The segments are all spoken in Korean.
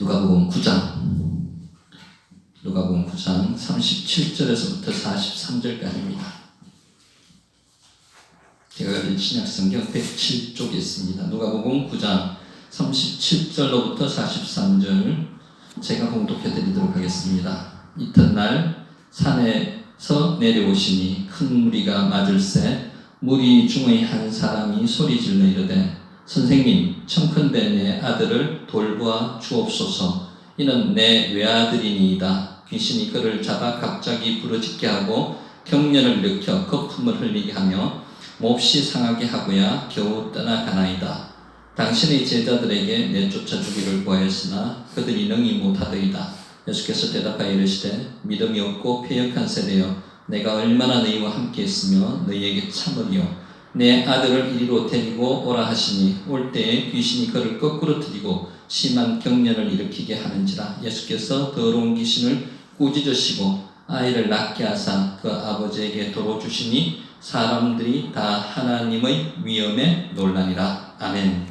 누가복음 9장 37절에서부터 43절까지입니다. 제가 가진 신약성경 107쪽에 있습니다. 누가복음 9장 37절로부터 43절 제가 봉독해 드리도록 하겠습니다. 이튿날 산에서 내려오시니 큰 무리가 맞을새 무리 중의 한 사람이 소리질러 이르되 선생님, 청컨대 내 아들을 돌보아 주옵소서. 이는 내 외아들이니이다. 귀신이 그를 잡아 갑자기 부르짖게 하고 경련을 일으켜 거품을 흘리게 하며 몹시 상하게 하고야 겨우 떠나가나이다. 당신의 제자들에게 내쫓아 주기를 구하였으나 그들이 능히 못하더이다. 예수께서 대답하여 이르시되 믿음이 없고 패역한 세대여, 내가 얼마나 너희와 함께 있으며 너희에게 참으리요. 내 아들을 이리로 데리고 오라 하시니 올 때에 귀신이 그를 거꾸로 들이고 심한 경련을 일으키게 하는지라. 예수께서 더러운 귀신을 꾸짖으시고 아이를 낳게 하사 그 아버지에게 도로 주시니 사람들이 다 하나님의 위엄에 놀라니라. 아멘.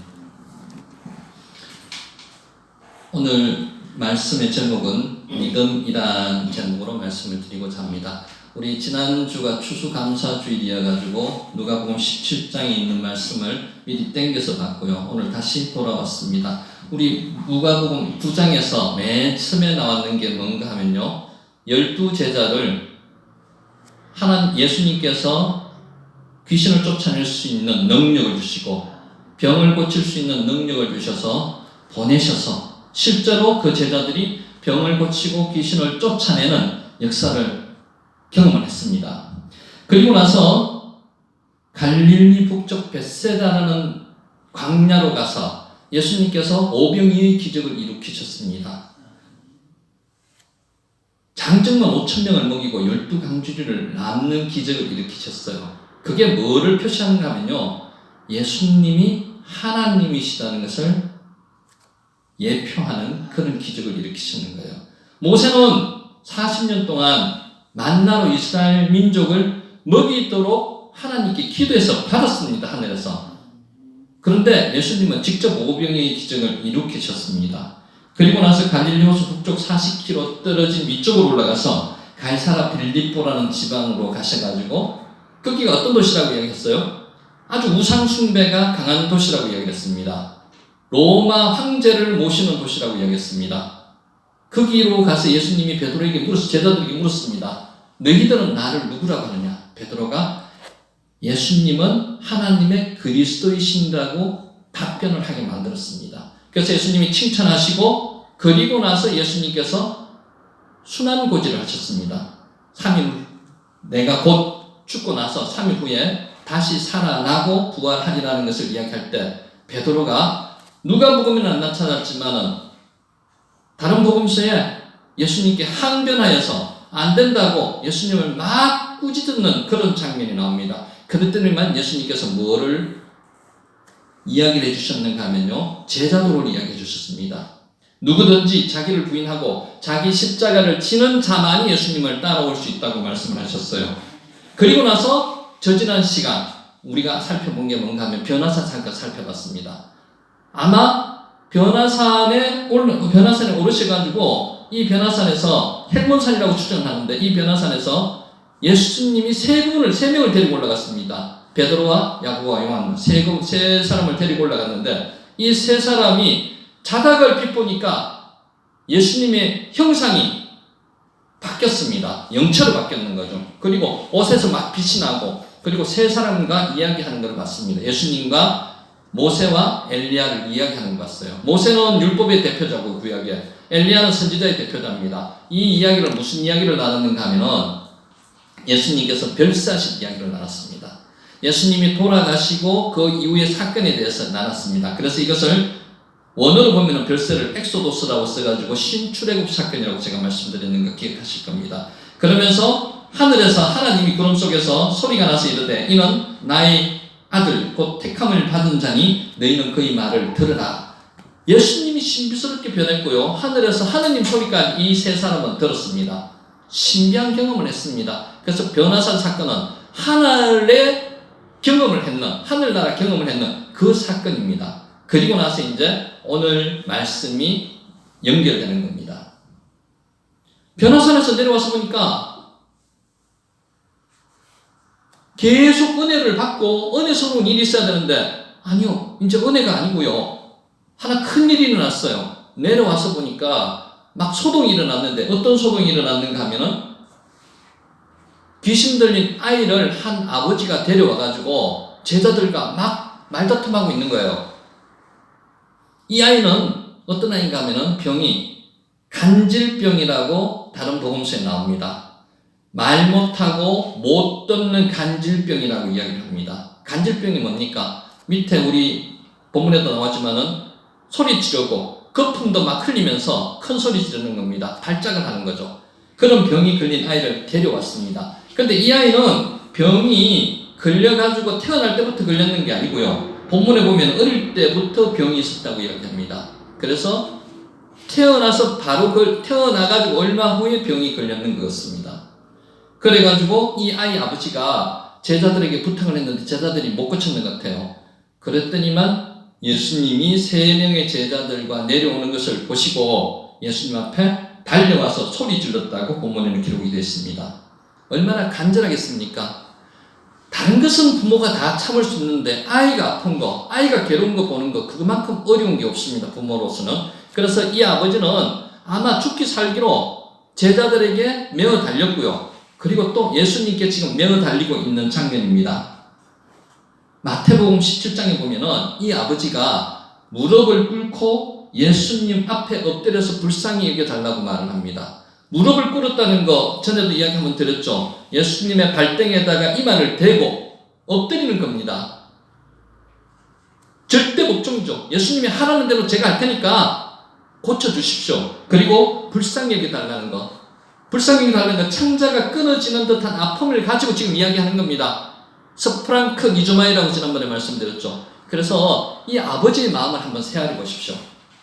오늘 말씀의 제목은 믿음이라는 제목으로 말씀을 드리고자 합니다. 우리 지난주가 추수감사주일이어가지고 누가복음 17장에 있는 말씀을 미리 땡겨서 봤고요. 오늘 다시 돌아왔습니다. 우리 누가복음 9장에서 맨 처음에 나왔는 게 뭔가 하면요, 12제자를 예수님께서 귀신을 쫓아낼 수 있는 능력을 주시고 병을 고칠 수 있는 능력을 주셔서 보내셔서 실제로 그 제자들이 병을 고치고 귀신을 쫓아내는 역사를 경험을 했습니다. 그리고 나서 갈릴리 북쪽 벳세다라는 광야로 가서 예수님께서 오병이의 기적을 일으키셨습니다. 장정만 5,000명을 먹이고 12강주리를 낳는 기적을 일으키셨어요. 그게 뭐를 표시하는가 하면요, 예수님이 하나님이시다는 것을 예표하는 그런 기적을 일으키시는 거예요. 모세는 40년 동안 만나로 이스라엘 민족을 먹이도록 하나님께 기도해서 받았습니다. 하늘에서. 그런데 예수님은 직접 오병이의 기적을 일으키셨습니다. 그리고 나서 갈릴리 호수 북쪽 40km 떨어진 위쪽으로 올라가서 가이사라 빌립보라는 지방으로 가셔가지고 거기가 어떤 도시라고 이야기했어요? 아주 우상 숭배가 강한 도시라고 이야기했습니다. 로마 황제를 모시는 도시라고 이야기했습니다. 거기로 가서 예수님이 베드로에게 제자들에게 물었습니다. 너희들은 나를 누구라고 하느냐? 베드로가 예수님은 하나님의 그리스도이신다고 답변을 하게 만들었습니다. 그래서 예수님이 칭찬하시고, 그리고 나서 예수님께서 순환고지를 하셨습니다. 3일, 내가 곧 죽고 나서 3일 후에 다시 살아나고 부활하리라는 것을 이야기할 때 베드로가 누가복음에는 안 나타났지만은 다른 복음서에 예수님께 항변하여서 안 된다고 예수님을 막 꾸짖는 그런 장면이 나옵니다. 그랬더니만 예수님께서 뭐를 이야기를 해주셨는가 하면요, 제자도를 이야기해 주셨습니다. 누구든지 자기를 부인하고 자기 십자가를 지는 자만이 예수님을 따라올 수 있다고 말씀을 하셨어요. 그리고 나서 저 지난 시간 우리가 살펴본 게 뭔가 하면 변화산 잠깐 살펴봤습니다. 아마 변화산에 오르셔가지고 이 변화산에서 헬몬산이라고 추정하는데, 이 변화산에서 예수님이 세 명을 데리고 올라갔습니다. 베드로와 야고보와 요한 세 사람을 데리고 올라갔는데, 이 세 사람이 자닥을 빛보니까 예수님의 형상이 바뀌었습니다. 영체로 바뀌었는 거죠. 그리고 옷에서 막 빛이 나고, 그리고 세 사람과 이야기하는 걸 봤습니다. 예수님과 모세와 엘리야를 이야기하는 것 같아요. 모세는 율법의 대표자고 구약에, 엘리야는 선지자의 대표자입니다. 이 이야기를 무슨 이야기를 나눴는가 하면은 예수님께서 별사식 이야기를 나눴습니다. 예수님이 돌아가시고 그 이후의 사건에 대해서 나눴습니다. 그래서 이것을 원어로 보면은 별세를 엑소도스라고 써가지고 신출애굽 사건이라고 제가 말씀드리는 거 기억하실 겁니다. 그러면서 하늘에서 하나님이 구름 속에서 소리가 나서 이르되 이는 나의 아들 곧 택함을 받은 자니 너희는 그의 말을 들으라. 예수님이 신비스럽게 변했고요, 하늘에서 하느님 소리까지 이 세 사람은 들었습니다. 신비한 경험을 했습니다. 그래서 변화산 사건은 하늘의 경험을 했는, 하늘나라 경험을 했는 그 사건입니다. 그리고 나서 이제 오늘 말씀이 연결되는 겁니다. 변화산에서 내려와서 보니까 계속 은혜를 받고 은혜스러운 일이 있어야 되는데 아니요, 이제 은혜가 아니고요. 하나 큰 일이 일어났어요. 내려와서 보니까 막 소동이 일어났는데 어떤 소동이 일어났는가 하면은 귀신 들린 아이를 한 아버지가 데려와가지고 제자들과 막 말다툼하고 있는 거예요. 이 아이는 어떤 아이인가 하면은 병이 간질병이라고 다른 복음서에 나옵니다. 말 못하고 못 듣는 간질병이라고 이야기를 합니다. 간질병이 뭡니까? 밑에 우리 본문에도 나왔지만은 소리 지르고 거품도 막 흘리면서 큰 소리 지르는 겁니다. 발작을 하는 거죠. 그런 병이 걸린 아이를 데려왔습니다. 그런데 이 아이는 병이 걸려가지고 태어날 때부터 걸렸는 게 아니고요. 본문에 보면 어릴 때부터 병이 있었다고 이야기합니다. 그래서 태어나서 바로 태어나가지고 얼마 후에 병이 걸렸는 거였습니다. 그래가지고 이 아이 아버지가 제자들에게 부탁을 했는데 제자들이 못 고쳤는 것 같아요. 그랬더니만 예수님이 3명의 제자들과 내려오는 것을 보시고 예수님 앞에 달려와서 소리 질렀다고 본문에는 기록이 되어 있습니다. 얼마나 간절하겠습니까? 다른 것은 부모가 다 참을 수 있는데 아이가 아픈 거, 아이가 괴로운 거 보는 거 그만큼 어려운 게 없습니다. 부모로서는. 그래서 이 아버지는 아마 죽기 살기로 제자들에게 매어 달렸고요. 그리고 또 예수님께 지금 매어 달리고 있는 장면입니다. 마태복음 17장에 보면은 이 아버지가 무릎을 꿇고 예수님 앞에 엎드려서 불쌍히 여겨달라고 말을 합니다. 무릎을 꿇었다는 거 전에도 이야기 한번 드렸죠. 예수님의 발등에다가 이마를 대고 엎드리는 겁니다. 절대 복종이죠. 예수님이 하라는 대로 제가 할 테니까 고쳐주십시오. 그리고 불쌍히 여겨달라는 거. 불쌍히 여겨달라는 거, 창자가 끊어지는 듯한 아픔을 가지고 지금 이야기하는 겁니다. 스프랑크 니조마이라고 지난번에 말씀드렸죠. 그래서 이 아버지의 마음을 한번 헤아려 보십시오.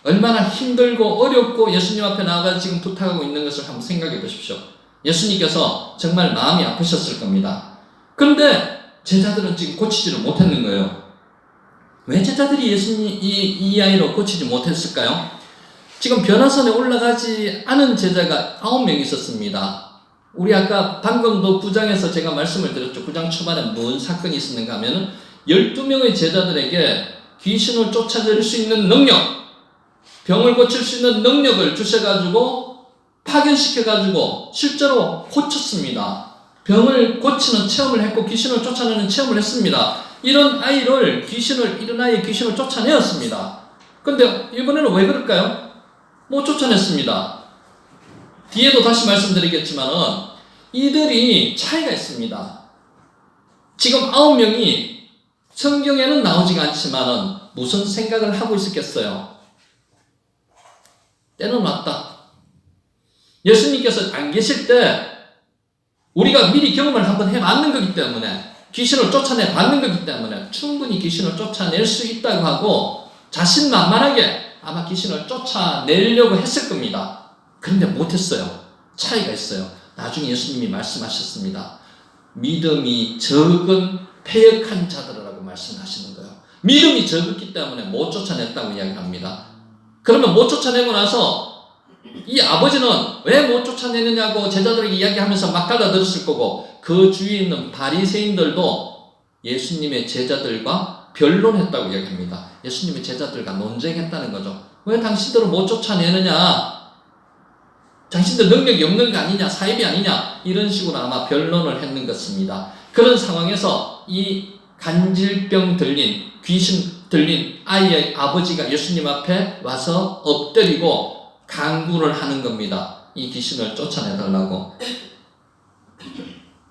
얼마나 힘들고 어렵고 예수님 앞에 나아가 지금 부탁하고 있는 것을 한번 생각해 보십시오. 예수님께서 정말 마음이 아프셨을 겁니다. 그런데 제자들은 지금 고치지를 못했는 거예요. 왜 제자들이 예수님 이 아이로 고치지 못했을까요? 지금 변화선에 올라가지 않은 제자가 9명 있었습니다. 우리 아까 방금도 9장에서 제가 말씀을 드렸죠. 9장 초반에 무슨 사건이 있었는가 하면은 12명의 제자들에게 귀신을 쫓아낼 수 있는 능력, 병을 고칠 수 있는 능력을 주셔가지고 파견시켜가지고 실제로 고쳤습니다. 병을 고치는 체험을 했고 귀신을 쫓아내는 체험을 했습니다. 이런 아이를 이런 아이의 귀신을 쫓아내었습니다. 근데 이번에는 왜 그럴까요? 못 쫓아냈습니다. 뒤에도 다시 말씀드리겠지만은 이들이 차이가 있습니다. 지금 9명이 성경에는 나오지가 않지만은 무슨 생각을 하고 있었겠어요? 때는 왔다. 예수님께서 안 계실 때 우리가 미리 경험을 한번 해봤는 거기 때문에 귀신을 쫓아내 봤는 거기 때문에 충분히 귀신을 쫓아낼 수 있다고 하고 자신만만하게 아마 귀신을 쫓아내려고 했을 겁니다. 그런데 못했어요. 차이가 있어요. 나중에 예수님이 말씀하셨습니다. 믿음이 적은 패역한 자들이라고 말씀하시는 거예요. 믿음이 적었기 때문에 못 쫓아냈다고 이야기합니다. 그러면 못 쫓아내고 나서 이 아버지는 왜 못 쫓아내느냐고 제자들에게 이야기하면서 막 달라들었을 거고 그 주위에 있는 바리새인들도 예수님의 제자들과 변론했다고 이야기합니다. 예수님의 제자들과 논쟁했다는 거죠. 왜 당신들은 못 쫓아내느냐? 당신들 능력이 없는 거 아니냐? 사입이 아니냐? 이런 식으로 아마 변론을 했는 것입니다. 그런 상황에서 이 간질병 들린, 귀신 들린 아이의 아버지가 예수님 앞에 와서 엎드리고 간구를 하는 겁니다. 이 귀신을 쫓아내달라고.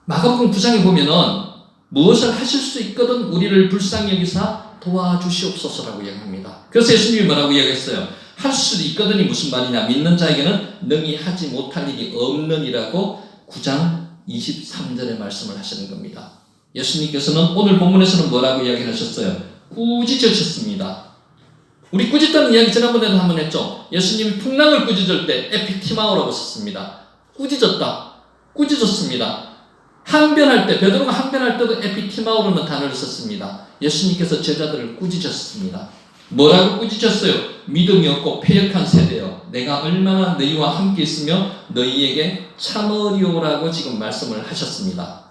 마가복음 9장에 보면은 무엇을 하실 수 있거든 우리를 불쌍히 여기사 도와주시옵소서라고 이야기합니다. 그래서 예수님이 뭐라고 이야기했어요? 할 수도 있거든이 무슨 말이냐? 믿는 자에게는 능히 하지 못할 일이 없느니라고 9장 23절에 말씀을 하시는 겁니다. 예수님께서는 오늘 본문에서는 뭐라고 이야기하셨어요? 꾸짖으셨습니다. 우리 꾸짖다는 이야기 지난번에도 한번 했죠. 예수님이 풍랑을 꾸짖을 때 에피티마오라고 썼습니다. 꾸짖었습니다. 항변할 때, 베드로가 항변할 때도 에피티마오라는 단어를 썼습니다. 예수님께서 제자들을 꾸짖으셨습니다. 뭐라고 꾸짖었어요? 믿음이 없고 패역한 세대요. 내가 얼마나 너희와 함께 있으며 너희에게 참으리오라고 지금 말씀을 하셨습니다.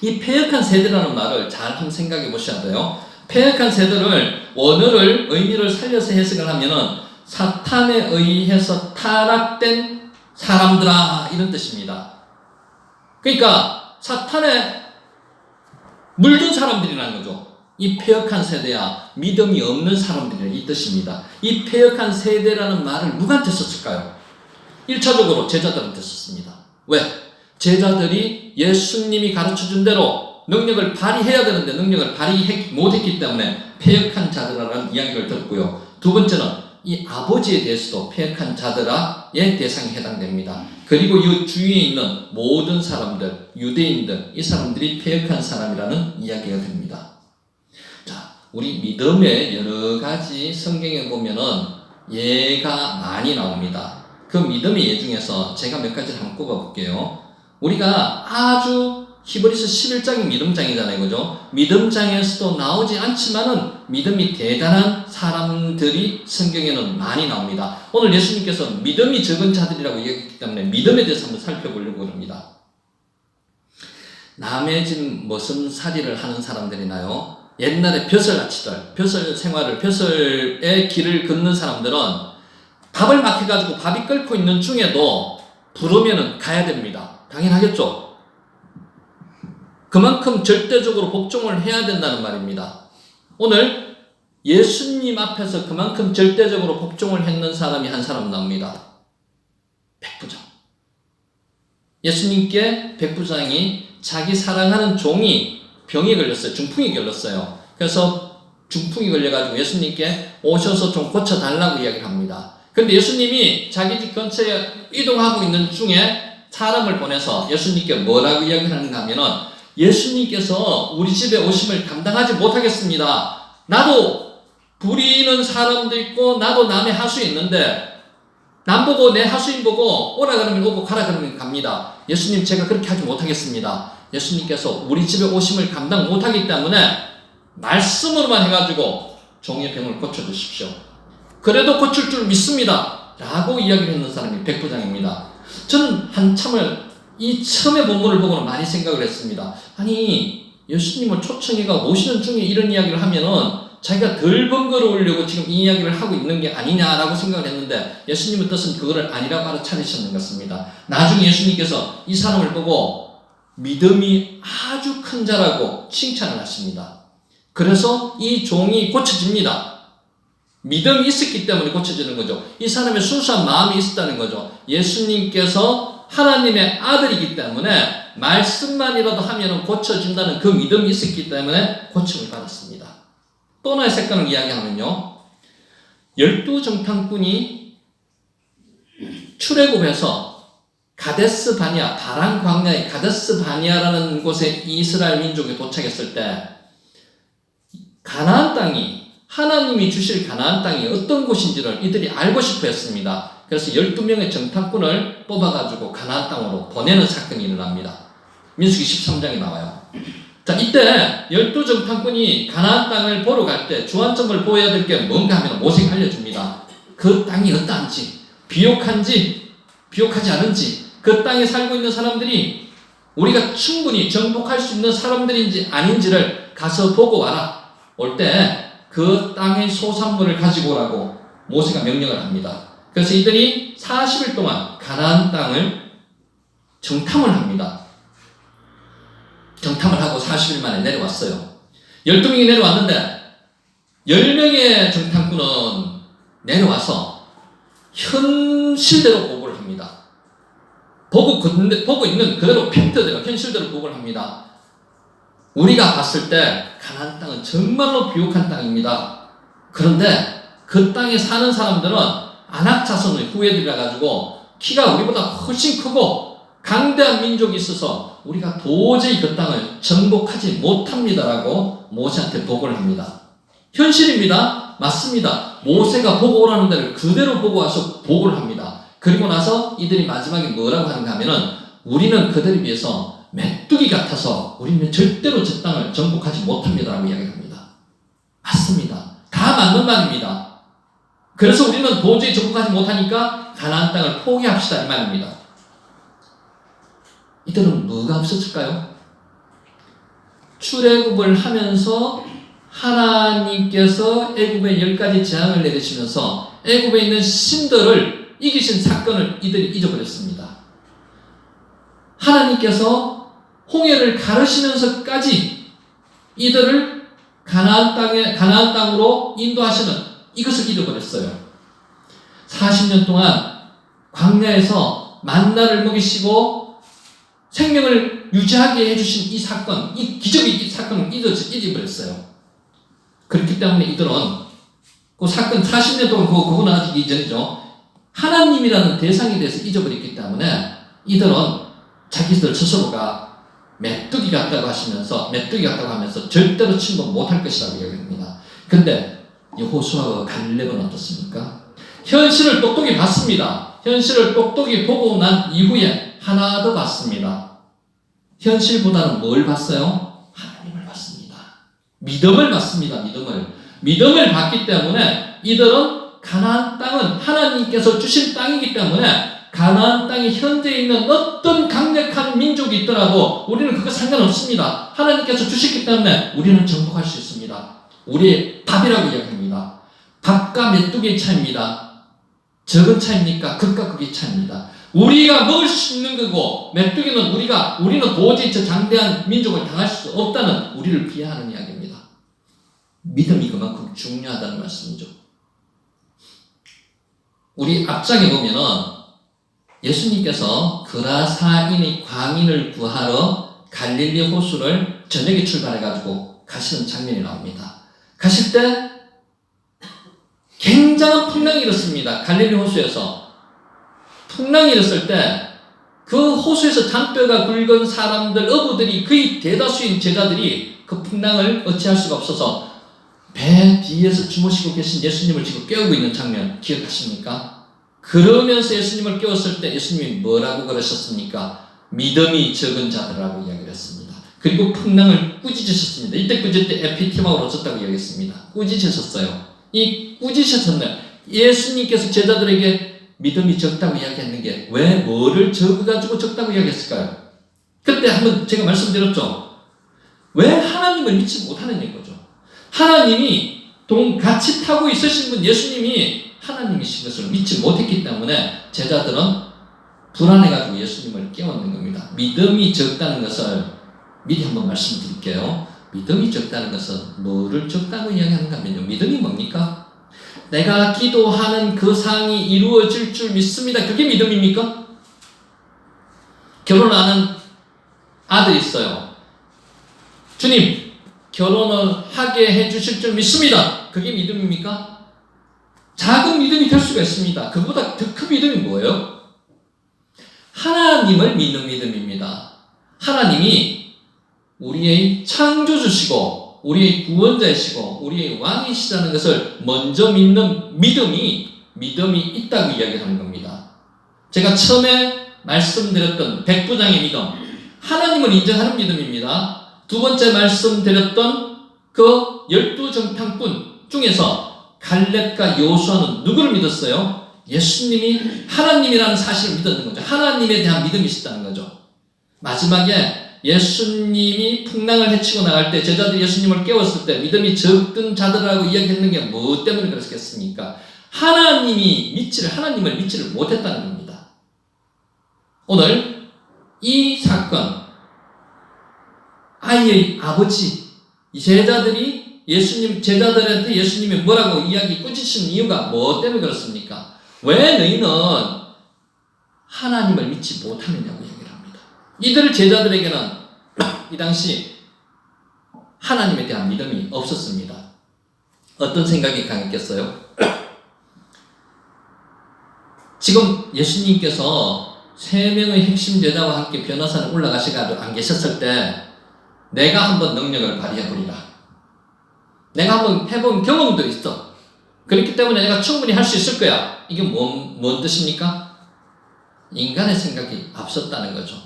이 패역한 세대라는 말을 잘 한번 생각해 보셔야 돼요. 패역한 세대를 원어를 의미를 살려서 해석을 하면은 사탄에 의해서 타락된 사람들아 이런 뜻입니다. 그러니까 사탄에 물든 사람들이라는 거죠. 이 패역한 세대야 믿음이 없는 사람들이라 이 뜻입니다. 이 패역한 세대라는 말을 누구한테 썼을까요? 1차적으로 제자들한테 썼습니다. 왜? 제자들이 예수님이 가르쳐준 대로 능력을 발휘해야 되는데 능력을 발휘 못했기 때문에 패역한 자들아라는 이야기를 들었고요. 두 번째는 이 아버지에 대해서도 패역한 자들아의 대상에 해당됩니다. 그리고 이 주위에 있는 모든 사람들, 유대인들, 이 사람들이 패역한 사람이라는 이야기가 됩니다. 자, 우리 믿음의 여러 가지 성경에 보면은 예가 많이 나옵니다. 그 믿음의 예 중에서 제가 몇 가지를 한번 꼽아볼게요. 우리가 아주 히브리서 11장이 믿음장이잖아요. 그죠? 믿음장에서도 나오지 않지만은 믿음이 대단한 사람들이 성경에는 많이 나옵니다. 오늘 예수님께서 믿음이 적은 자들이라고 얘기했기 때문에 믿음에 대해서 한번 살펴보려고 합니다. 남의 집 무슨 살이를 하는 사람들이나요? 옛날에 벼슬아치들, 벼슬 생활을, 벼슬의 길을 걷는 사람들은 밥을 막 해가지고 밥이 끓고 있는 중에도 부르면은 가야 됩니다. 당연하겠죠? 그만큼 절대적으로 복종을 해야 된다는 말입니다. 오늘 예수님 앞에서 그만큼 절대적으로 복종을 했는 사람이 한 사람 나옵니다. 백부장. 예수님께 백부장이 자기 사랑하는 종이 병이 걸렸어요. 중풍이 걸렸어요. 그래서 중풍이 걸려가지고 예수님께 오셔서 좀 고쳐달라고 이야기를 합니다. 그런데 예수님이 자기 집 근처에 이동하고 있는 중에 사람을 보내서 예수님께 뭐라고 이야기를 하는가 하면은 예수님께서 우리 집에 오심을 감당하지 못하겠습니다. 나도 부리는 사람도 있고 나도 남의 하수에 있는데 남 보고 내 하수인 보고 오라 그러면 오고 가라 그러면 갑니다. 예수님 제가 그렇게 하지 못하겠습니다. 예수님께서 우리 집에 오심을 감당 못하기 때문에 말씀으로만 해가지고 종의 병을 고쳐주십시오. 그래도 고칠 줄 믿습니다. 라고 이야기를 했는 사람이 백부장입니다. 저는 한참을 이 처음에 본문을 보고는 많이 생각을 했습니다. 아니 예수님을 초청해가 모시는 중에 이런 이야기를 하면은 자기가 덜 번거로우려고 지금 이 이야기를 하고 있는 게 아니냐라고 생각을 했는데 예수님의 뜻은 그거를 아니라고 알아차리셨는 것 같습니다. 나중에 예수님께서 이 사람을 보고 믿음이 아주 큰 자라고 칭찬을 하십니다. 그래서 이 종이 고쳐집니다. 믿음이 있었기 때문에 고쳐지는 거죠. 이 사람의 순수한 마음이 있었다는 거죠. 예수님께서 하나님의 아들이기 때문에 말씀만이라도 하면 고쳐진다는 그 믿음이 있었기 때문에 고침을 받았습니다. 또 하나의 색깔을 이야기하면요. 12정탐꾼이 출애굽해서 가데스 바니아, 바란 광야의 가데스 바니아라는 곳에 이스라엘 민족이 도착했을 때 가나안 땅이 하나님이 주실 가나안 땅이 어떤 곳인지를 이들이 알고 싶어 했습니다. 그래서 12명의 정탐꾼을 뽑아가지고 가나안 땅으로 보내는 사건이 일어납니다. 민수기 13장에 나와요. 자, 이때 12정탐꾼이 가나안 땅을 보러 갈 때 주안점을 보여야 될 게 뭔가 하면 모세가 알려줍니다. 그 땅이 어떠한지, 비옥한지, 비옥하지 않은지, 그 땅에 살고 있는 사람들이 우리가 충분히 정복할 수 있는 사람들인지 아닌지를 가서 보고 와라. 올 때 그 땅의 소산물을 가지고 오라고 모세가 명령을 합니다. 그래서 이들이 40일 동안 가나안 땅을 정탐을 합니다. 정탐을 하고 40일 만에 내려왔어요. 12명이 내려왔는데 10명의 정탐꾼은 내려와서 현실대로 보고를 합니다. 보고 있는 그대로 팩트대로 현실대로 보고를 합니다. 우리가 봤을 때 가나안 땅은 정말로 비옥한 땅입니다. 그런데 그 땅에 사는 사람들은 아낙 자손의 후예들이라 가지고 키가 우리보다 훨씬 크고 강대한 민족이 있어서 우리가 도저히 그 땅을 정복하지 못합니다라고 모세한테 보고를 합니다. 현실입니다. 맞습니다. 모세가 보고 오라는 데를 그대로 보고 와서 보고를 합니다. 그리고 나서 이들이 마지막에 뭐라고 하는가 하면은 우리는 그들에 비해서 메뚜기 같아서 우리는 절대로 저 땅을 정복하지 못합니다라고 이야기합니다. 맞습니다. 다 맞는 말입니다. 그래서 우리는 도저히 정복하지 못하니까 가나안 땅을 포기합시다 이 말입니다. 이들은 뭐가 없었을까요? 출애굽을 하면서 하나님께서 애굽에 10가지 재앙을 내리시면서 애굽에 있는 신들을 이기신 사건을 이들이 잊어버렸습니다. 하나님께서 홍해를 가르시면서까지 이들을 가나안 땅으로 인도하시는 이것을 잊어버렸어요. 40년 동안 광야에서 만나를 먹이시고 생명을 유지하게 해주신 이 사건, 이 기적의 사건을 잊어버렸어요. 그렇기 때문에 이들은 그 사건 40년 동안 그거는 아직 이전이죠. 하나님이라는 대상에 대해서 잊어버렸기 때문에 이들은 자기들 스스로가 메뚜기 같다고 하면서 절대로 침범 못할 것이라고 이야기합니다. 근데 여호수아와 갈렙은 어떻습니까? 현실을 똑똑히 봤습니다. 현실을 똑똑히 보고 난 이후에 하나 더 봤습니다. 현실보다는 뭘 봤어요? 하나님을 봤습니다. 믿음을 봤습니다. 믿음을 봤기 때문에 이들은 가나안 땅은 하나님께서 주신 땅이기 때문에 가나안 땅에 현재 있는 어떤 강력한 민족이 있더라도 우리는 그거 상관없습니다. 하나님께서 주셨기 때문에 우리는 정복할 수 있습니다. 우리의 밥이라고 이야기합니다. 밥과 메뚜기의 차이입니다. 적은 차이입니까? 극과 극의 차이입니다. 우리가 먹을 수 있는 거고 메뚜기는 우리는 도저히 저 장대한 민족을 당할 수 없다는 우리를 비하하는 이야기입니다. 믿음이 그만큼 중요하다는 말씀이죠. 우리 앞장에 보면은 예수님께서 그라사인의 광인을 구하러 갈릴리 호수를 저녁에 출발해가지고 가시는 장면이 나옵니다. 가실 때 굉장한 풍랑이 일었습니다. 갈릴리 호수에서 풍랑이 일었을 때 그 호수에서 잔뼈가 굵은 사람들, 어부들이 거의 대다수인 제자들이 그 풍랑을 어찌할 수가 없어서 배 뒤에서 주무시고 계신 예수님을 지금 깨우고 있는 장면 기억하십니까? 그러면서 예수님을 깨웠을 때 예수님이 뭐라고 그러셨습니까? 믿음이 적은 자들이라고 이야기를 했습니다. 그리고 풍랑을 꾸짖으셨습니다. 이때 꾸짖을 때 에피티마로 썼다고 이야기했습니다. 꾸짖으셨어요. 이 꾸짖으셨네. 예수님께서 제자들에게 믿음이 적다고 이야기했는 게 왜 뭐를 적어가지고 적다고 이야기했을까요? 그때 한번 제가 말씀드렸죠. 왜 하나님을 믿지 못하는 거죠. 하나님이 같이 타고 있으신 분 예수님이 하나님이신 것을 믿지 못했기 때문에 제자들은 불안해가지고 예수님을 깨웠는 겁니다. 믿음이 적다는 것을 미리 한번 말씀드릴게요. 믿음이 적다는 것은 뭐를 적다고 이야기하는가 하면요. 믿음이 뭡니까? 내가 기도하는 그 사항이 이루어질 줄 믿습니다. 그게 믿음입니까? 결혼하는 아들이 있어요. 주님, 결혼을 하게 해주실 줄 믿습니다. 그게 믿음입니까? 작은 믿음이 될 수가 있습니다. 그보다 더 큰 믿음이 뭐예요? 하나님을 믿는 믿음입니다. 하나님이 우리의 창조주시고 우리의 구원자이시고 우리의 왕이시라는 것을 먼저 믿는 믿음이 있다고 이야기하는 겁니다. 제가 처음에 말씀드렸던 백부장의 믿음, 하나님을 인정하는 믿음입니다. 두 번째 말씀드렸던 그 12정탐꾼 중에서 갈렙과 여호수아는 누구를 믿었어요? 예수님이 하나님이라는 사실을 믿었는 거죠. 하나님에 대한 믿음이 있었다는 거죠. 마지막에 예수님이 풍랑을 헤치고 나갈 때 제자들이 예수님을 깨웠을 때 믿음이 적던 자들이라고 이야기했는 게 뭐 때문에 그랬겠습니까? 하나님을 믿지를 못했다는 겁니다. 오늘 이 사건, 아이의 아버지, 이 제자들이 제자들한테 예수님이 뭐라고 꾸짖으신 이유가 뭐 때문에 그렇습니까? 왜 너희는 하나님을 믿지 못하느냐고 얘기를 합니다. 이들 제자들에게는 이 당시 하나님에 대한 믿음이 없었습니다. 어떤 생각이 강했겠어요? 지금 예수님께서 3명의 핵심 제자와 함께 변화산에 올라가시가지고 안 계셨을 때 내가 한번 능력을 발휘해보리라. 내가 한번 해본 경험도 있어. 그렇기 때문에 내가 충분히 할 수 있을 거야. 이게 뭔 뜻입니까? 인간의 생각이 앞섰다는 거죠.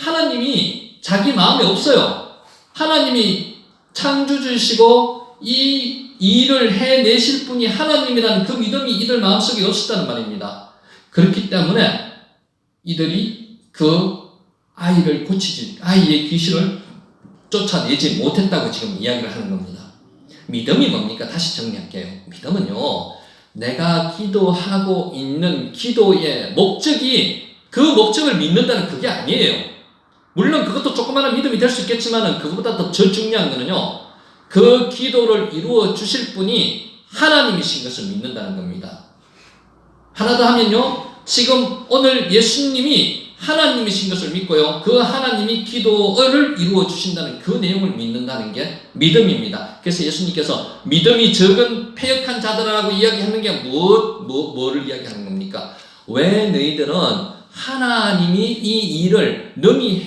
하나님이 자기 마음에 없어요. 하나님이 창조주시고 이 일을 해내실 분이 하나님이라는 그 믿음이 이들 마음속에 없었다는 말입니다. 그렇기 때문에 이들이 그 아이를 아이의 귀신을 쫓아내지 못했다고 지금 이야기를 하는 겁니다. 믿음이 뭡니까? 다시 정리할게요. 믿음은요, 내가 기도하고 있는 기도의 목적이 그 목적을 믿는다는 그게 아니에요. 물론 그것도 조그마한 믿음이 될 수 있겠지만 그것보다 더 중요한 거는요, 그 기도를 이루어 주실 분이 하나님이신 것을 믿는다는 겁니다. 하나 더 하면요, 지금 오늘 예수님이 하나님이신 것을 믿고요, 그 하나님이 기도를 이루어 주신다는 그 내용을 믿는다는 게 믿음입니다. 그래서 예수님께서 믿음이 적은 패역한 자들하고 이야기하는 게 뭐를 이야기하는 겁니까? 왜 너희들은 하나님이 이 일을 능히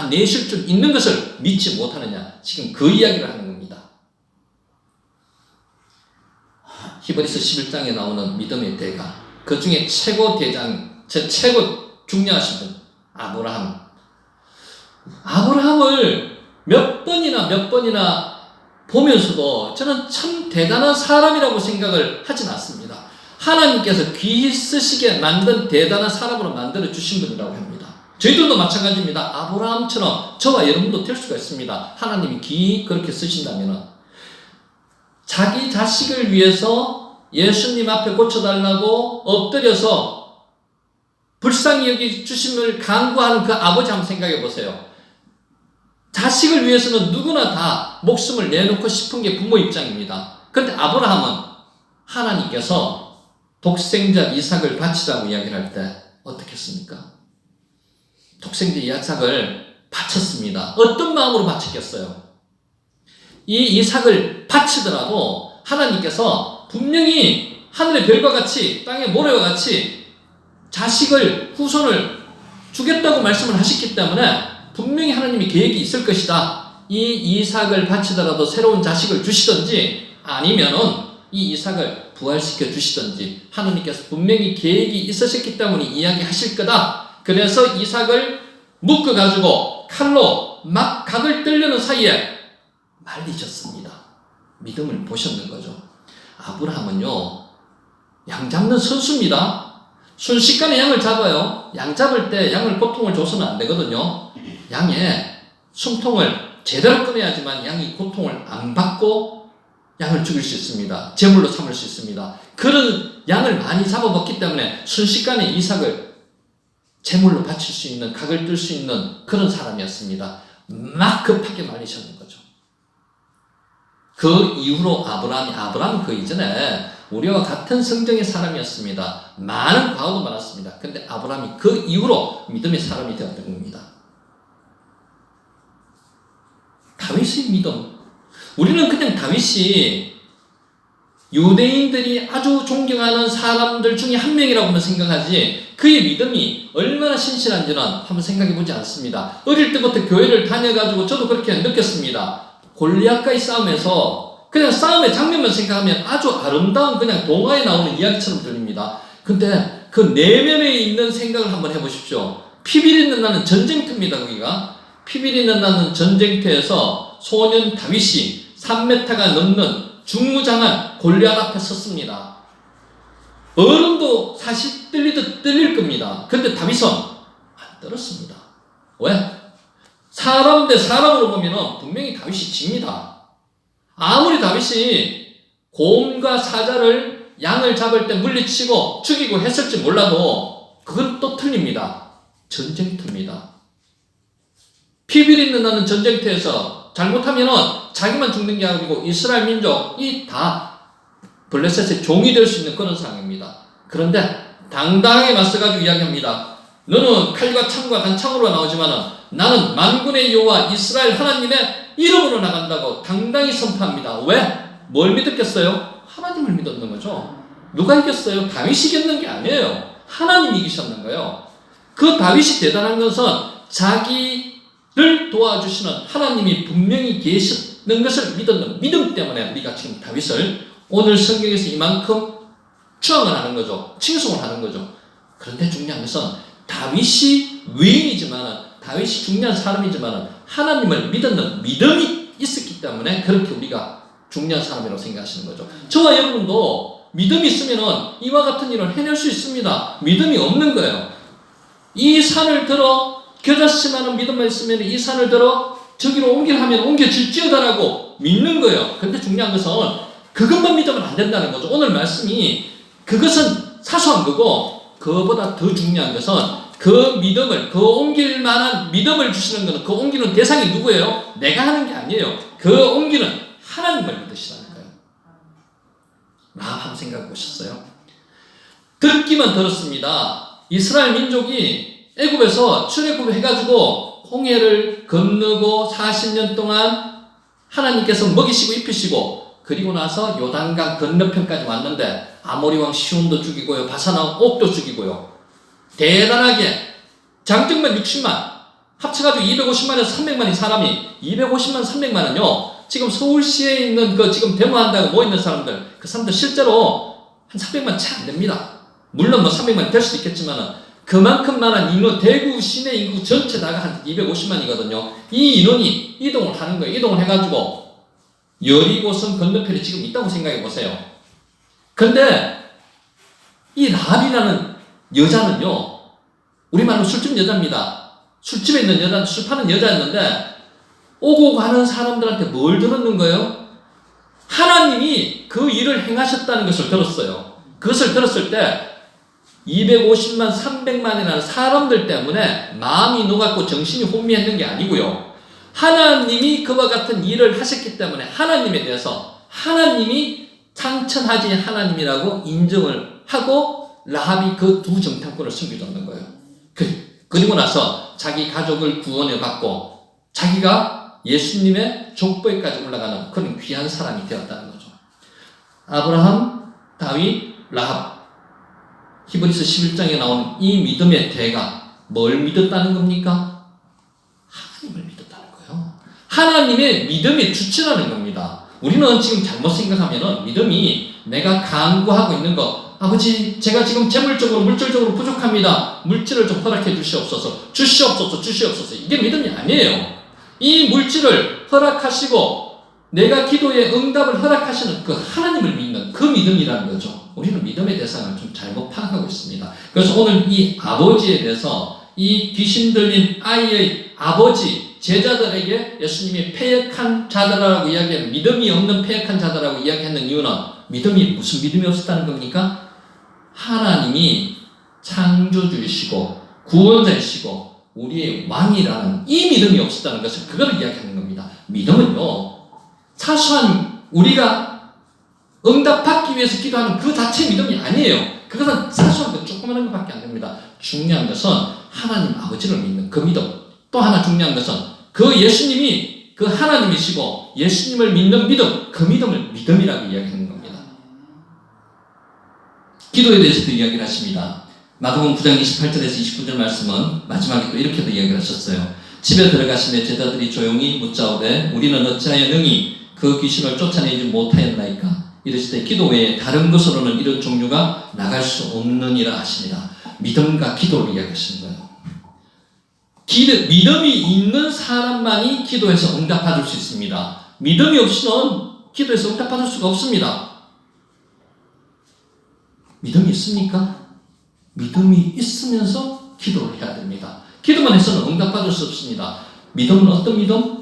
내실 줄 있는 것을 믿지 못하느냐, 지금 그 이야기를 하는 겁니다. 히브리서 11장에 나오는 믿음의 대가, 그 중에 최고 대장, 최고 중요하신 분, 아브라함을 몇 번이나 보면서도 저는 참 대단한 사람이라고 생각을 하진 않습니다. 하나님께서 귀 쓰시게 만든 대단한 사람으로 만들어 주신 분이라고 합니다. 저희들도 마찬가지입니다. 아브라함처럼 저와 여러분도 될 수가 있습니다. 하나님이 귀 그렇게 쓰신다면 자기 자식을 위해서 예수님 앞에 고쳐달라고 엎드려서 불쌍히 여기 주심을 간구하는 그 아버지 한번 생각해 보세요. 자식을 위해서는 누구나 다 목숨을 내놓고 싶은 게 부모 입장입니다. 그런데 아브라함은 하나님께서 독생자 이삭을 바치자고 이야기를 할 때 어떻게 했습니까? 독생자 이삭을 바쳤습니다. 어떤 마음으로 바쳤겠어요? 이 이삭을 바치더라도 하나님께서 분명히 하늘의 별과 같이 땅의 모래와 같이 자식을 후손을 주겠다고 말씀을 하셨기 때문에 분명히 하나님이 계획이 있을 것이다. 이 이삭을 바치더라도 새로운 자식을 주시든지 아니면은 이 이삭을 부활시켜 주시든지 하나님께서 분명히 계획이 있으셨기 때문에 이야기하실 거다. 그래서 이삭을 묶어가지고 칼로 막 각을 뜰려는 사이에 말리셨습니다. 믿음을 보셨는 거죠. 아브라함은요, 양 잡는 선수입니다. 순식간에 양을 잡아요. 양 잡을 때 양을 고통을 줘서는 안 되거든요. 양의 숨통을 제대로 끊어야지만 양이 고통을 안 받고 양을 죽일 수 있습니다. 제물로 삼을 수 있습니다. 그런 양을 많이 잡아먹기 때문에 순식간에 이삭을 제물로 바칠 수 있는, 각을 뜰 수 있는 그런 사람이었습니다. 막 급하게 말리셨는 거죠. 그 이후로 아브라함은 그 이전에 우리와 같은 성정의 사람이었습니다. 많은 과거도 많았습니다. 그런데 아브라함이 그 이후로 믿음의 사람이 되었던 겁니다. 다윗의 믿음. 우리는 그냥 다윗이 유대인들이 아주 존경하는 사람들 중에 한 명이라고만 생각하지 그의 믿음이 얼마나 신실한지는 한번 생각해 보지 않습니다. 어릴 때부터 교회를 다녀가지고 저도 그렇게 느꼈습니다. 골리앗과의 싸움에서 그냥 싸움의 장면만 생각하면 아주 아름다운 그냥 동화에 나오는 이야기처럼 들립니다. 근데 그 내면에 있는 생각을 한번 해보십시오. 피비린내 나는 전쟁터입니다. 거기가 피비린내 나는 전쟁터에서 소년 다윗이 3m가 넘는 중무장한 골리앗 앞에 섰습니다. 어른도 사실 떨리듯 떨릴 겁니다. 근데 다윗은 안 떨었습니다. 왜? 사람 대 사람으로 보면 분명히 다윗이 집니다. 아무리 다윗이 곰과 사자를 양을 잡을 때 물리치고 죽이고 했을지 몰라도 그건 또 틀립니다. 전쟁터입니다. 피비린내 나는 전쟁터에서 잘못하면은 자기만 죽는 게 아니고 이스라엘 민족이 다 블레셋의 종이 될 수 있는 그런 상황입니다. 그런데 당당하게 맞서가지고 이야기합니다. 너는 칼과 창과 단창으로 나오지만은 나는 만군의 여호와 이스라엘 하나님의 이름으로 나간다고 당당히 선포합니다. 왜? 뭘 믿었겠어요? 하나님을 믿었는 거죠. 누가 이겼어요? 다윗이 이겼는 게 아니에요. 하나님이 이기셨는 거예요. 그 다윗이 대단한 것은 자기를 도와주시는 하나님이 분명히 계시는 것을 믿었는 믿음 때문에 우리가 지금 다윗을 오늘 성경에서 이만큼 추앙을 하는 거죠. 칭송을 하는 거죠. 그런데 중요한 것은 다윗이 위인이지만 다윗이 중요한 사람이지만 하나님을 믿었는 믿음이 있었기 때문에 그렇게 우리가 중요한 사람이라고 생각하시는 거죠. 저와 여러분도 믿음이 있으면 이와 같은 일을 해낼 수 있습니다. 믿음이 없는 거예요. 이 산을 들어 겨자씨만한 믿음만 있으면 이 산을 들어 저기로 옮기려 하면 옮겨질지어다라고 믿는 거예요. 그런데 중요한 것은 그것만 믿으면 안 된다는 거죠. 오늘 말씀이 그것은 사소한 거고 그거보다 더 중요한 것은 그 믿음을, 그 옮길 만한 믿음을 주시는 것은 그 옮기는 대상이 누구예요? 내가 하는 게 아니에요. 그 옮기는 하나님을 믿으시라는 거예요. 라합 한번 생각해 보셨어요? 듣기만 들었습니다. 이스라엘 민족이 애굽에서 출애굽해가지고 홍해를 건너고 40년 동안 하나님께서 먹이시고 입히시고 그리고 나서 요단강 건너편까지 왔는데 아모리 왕 시온도 죽이고요. 바산 왕 옥도 죽이고요. 대단하게 장정만 60만 합쳐가지고 250만에서 300만이 사람이 250만 300만은요. 지금 서울시에 있는 그 지금 데모한다고 모이는 사람들 그 사람들 실제로 한 300만 채 안 됩니다. 물론 뭐 300만이 될 수도 있겠지만은 그만큼만한 인원 대구 시내 인구 전체 다가 한 250만이거든요. 이 인원이 이동을 하는 거예요. 이동을 해가지고 여리고성 건너편에 지금 있다고 생각해 보세요. 근데 이 라합이라는 여자는요. 우리말로 술집 여자입니다. 술집에 있는 여자, 술 파는 여자였는데 오고 가는 사람들한테 뭘 들었는 거예요? 하나님이 그 일을 행하셨다는 것을 들었어요. 그것을 들었을 때 250만, 300만이라는 사람들 때문에 마음이 녹았고 정신이 혼미했는 게 아니고요. 하나님이 그와 같은 일을 하셨기 때문에 하나님에 대해서 하나님이 창천하지 하나님이라고 인정을 하고 라합이 그 두 정탐꾼을 섬겨줬는 거예요. 그리고 나서 자기 가족을 구원해 받고 자기가 예수님의 족보에까지 올라가는 그런 귀한 사람이 되었다는 거죠. 아브라함, 다윗, 라합 히브리서 11장에 나오는 이 믿음의 대가 뭘 믿었다는 겁니까? 하나님을 믿었다는 거예요. 하나님의 믿음의 주체라는 겁니다. 우리는 지금 잘못 생각하면은 믿음이 내가 간구하고 있는 거 아버지 제가 지금 재물적으로 물질적으로 부족합니다. 물질을 좀 허락해 주시옵소서. 주시옵소서. 이게 믿음이 아니에요. 이 물질을 허락하시고 내가 기도에 응답을 허락하시는 그 하나님을 믿는 그 믿음이라는 거죠. 우리는 믿음의 대상을 좀 잘못 파악하고 있습니다. 그래서 오늘 이 아버지에 대해서 이 귀신 들린 아이의 아버지 제자들에게 예수님이 패역한 자들이라고 이야기하는 믿음이 없는 패역한 자들이라고 이야기하는 이유는 믿음이 무슨 믿음이 없었다는 겁니까? 하나님이 창조주이시고 구원자이시고 우리의 왕이라는 이 믿음이 없었다는 것을 그걸 이야기하는 겁니다. 믿음은요 사소한 우리가 응답받기 위해서 기도하는 그 자체의 믿음이 아니에요. 그것은 사소한 것 조그마한 것밖에 안 됩니다. 중요한 것은 하나님 아버지를 믿는 그 믿음. 또 하나 중요한 것은 그 예수님이 그 하나님이시고 예수님을 믿는 믿음, 그 믿음을 믿음이라고 이야기하는 겁니다. 기도에 대해서도 이야기를 하십니다. 마가복음 9장 28절에서 29절 말씀은 마지막에 또 이렇게도 이야기를 하셨어요. 집에 들어가시매 제자들이 조용히 묻자오되 우리는 어찌하여 능히 그 귀신을 쫓아내지 못하였나이까? 이르시되 기도 외에 다른 것으로는 이런 종류가 나갈 수 없느니라 하십니다. 믿음과 기도를 이야기하시는 거예요. 믿음이 있는 사람만이 기도에서 응답받을 수 있습니다. 믿음이 없이는 기도에서 응답받을 수가 없습니다. 믿음이 있습니까? 믿음이 있으면서 기도를 해야 됩니다. 기도만 해서는 응답받을 수 없습니다. 믿음은 어떤 믿음?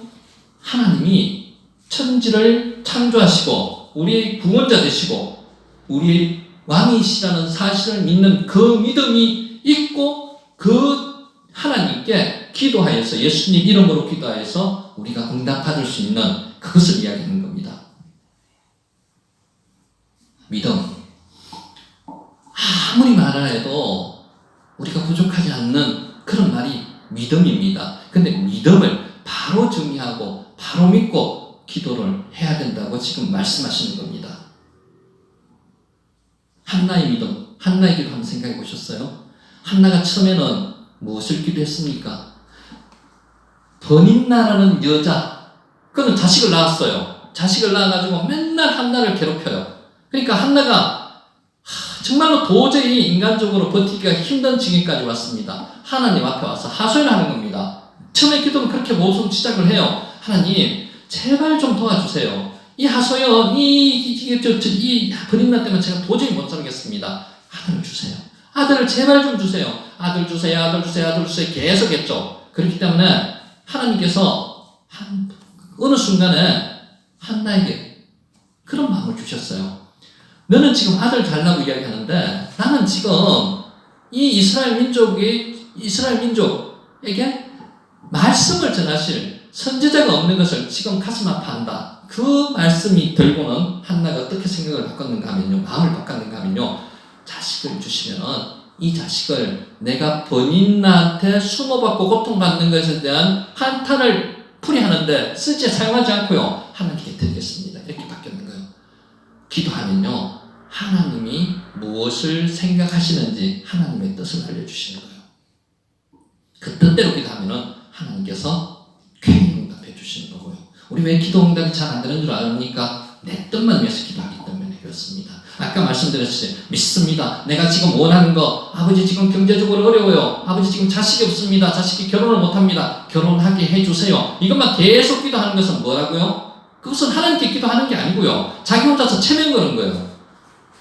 하나님이 천지를 창조하시고 우리의 구원자 되시고 우리의 왕이시라는 사실을 믿는 그 믿음이 있고 그 하나님께 기도하여서 예수님 이름으로 기도하여서 우리가 응답받을 수 있는 그것을 이야기하는 겁니다. 믿음. 아무리 말하라 해도 우리가 부족하지 않는 그런 말이 믿음입니다. 근데 믿음을 바로 정의하고 바로 믿고 기도를 해야 된다고 지금 말씀하시는 겁니다. 한나의 믿음, 한나의 기도 한번 생각해 보셨어요? 한나가 처음에는 무엇을 기도했습니까? 버닌나라는 여자, 그는 자식을 낳았어요. 자식을 낳아가지고 맨날 한나를 괴롭혀요. 그러니까 한나가 정말로 도저히 인간적으로 버티기가 힘든 지경까지 왔습니다. 하나님 앞에 와서 하소연을 하는 겁니다. 처음에 기도는 그렇게 모성 시작을 해요. 하나님 제발 좀 도와주세요. 이 하소연, 이 버림나 때문에 제가 도저히 못 살겠습니다. 아들을 주세요. 아들을 제발 좀 주세요. 아들 주세요, 아들 주세요, 아들 주세요. 계속 했죠. 그렇기 때문에 하나님께서 어느 순간에 한나에게 그런 마음을 주셨어요. 너는 지금 아들 달라고 이야기하는데 나는 지금 이 이스라엘 민족에게 말씀을 전하실 선지자가 없는 것을 지금 가슴 아파한다. 그 말씀이 들고는 한나가 어떻게 생각을 바꿨는가 하면요. 마음을 바꿨는가 하면요. 자식을 주시면은 이 자식을 내가 본인한테 수모받고 고통받는 것에 대한 한탄을 풀이하는데 사용하지 않고요. 하나님께 드리겠습니다. 이렇게 바뀌었는 거예요. 기도하면요. 하나님이 무엇을 생각하시는지 하나님의 뜻을 알려주시는 거예요. 그 뜻대로 기도하면은 하나님께서 괜히 응답해 주시는 거고요. 우리 왜 기도 응답이 잘 안 되는 줄 아십니까? 내 뜻만 위해서 기도하기 때문에 그렇습니다. 아까 말씀드렸듯이 믿습니다. 내가 지금 원하는 거, 아버지 지금 경제적으로 어려워요. 아버지 지금 자식이 없습니다. 자식이 결혼을 못합니다. 결혼하게 해주세요. 이것만 계속 기도하는 것은 뭐라고요? 그것은 하나님께 기도하는 게 아니고요. 자기 혼자서 체면 거는 거예요.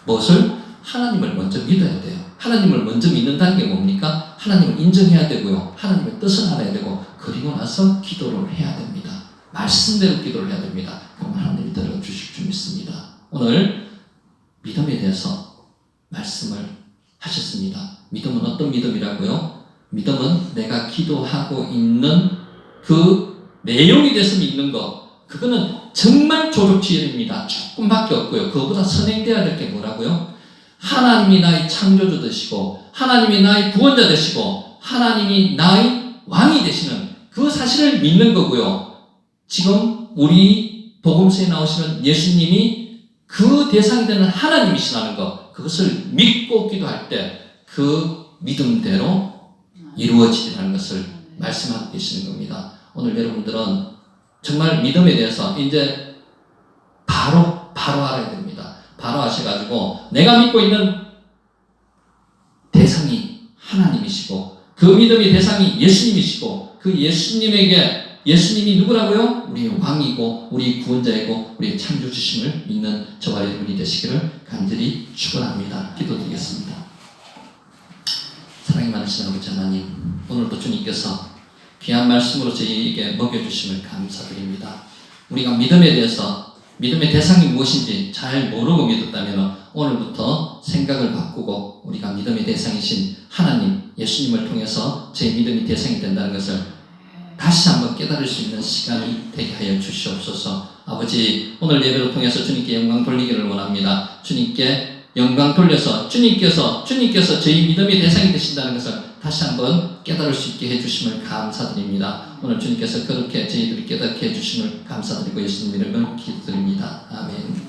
무엇을? 하나님을 먼저 믿어야 돼요. 하나님을 먼저 믿는다는 게 뭡니까? 하나님을 인정해야 되고요. 하나님의 뜻을 알아야 되고 그리고 나서 기도를 해야 됩니다. 말씀대로 기도를 해야 됩니다. 그럼 하나님이 들어주실 줄 믿습니다. 오늘 믿음에 대해서 말씀을 하셨습니다. 믿음은 어떤 믿음이라고요? 믿음은 내가 기도하고 있는 그 내용에 대해서 믿는 것. 그거는 정말 조족지혈입니다. 조금밖에 없고요. 그거보다 선행되어야 될 게 뭐라고요? 하나님이 나의 창조주 되시고 하나님이 나의 구원자 되시고 하나님이 나의 왕이 되시는 그 사실을 믿는 거고요. 지금 우리 복음서에 나오시는 예수님이 그 대상이 되는 하나님이시라는 것, 그것을 믿고 기도할 때 그 믿음대로 이루어지리라는 것을 말씀하고 계시는 겁니다. 오늘 여러분들은 정말 믿음에 대해서 이제 바로 알아야 됩니다. 바로 아셔가지고 내가 믿고 있는 대상이 하나님이시고 그 믿음의 대상이 예수님이시고 그 예수님이 누구라고요? 우리의 왕이고 우리의 구원자이고 우리의 창조주심을 믿는 저와 여러분이 되시기를 간절히 축원합니다. 기도드리겠습니다. 사랑이 많으신 아버지 하나님, 오늘도 주님께서 귀한 말씀으로 저희에게 먹여주심을 감사드립니다. 우리가 믿음에 대해서 믿음의 대상이 무엇인지 잘 모르고 믿었다면 오늘부터 생각을 바꾸고 우리가 믿음의 대상이신 하나님, 예수님을 통해서 제 믿음이 대상이 된다는 것을 다시 한번 깨달을 수 있는 시간이 되게 하여 주시옵소서. 아버지, 오늘 예배를 통해서 주님께 영광 돌리기를 원합니다. 주님께 영광 돌려서 주님께서 저희 믿음의 대상이 되신다는 것을 다시 한번 깨달을 수 있게 해주심을 감사드립니다. 오늘 주님께서 그렇게 저희들이 깨닫게 해주심을 감사드리고 예수님 이름을 기도드립니다. 아멘.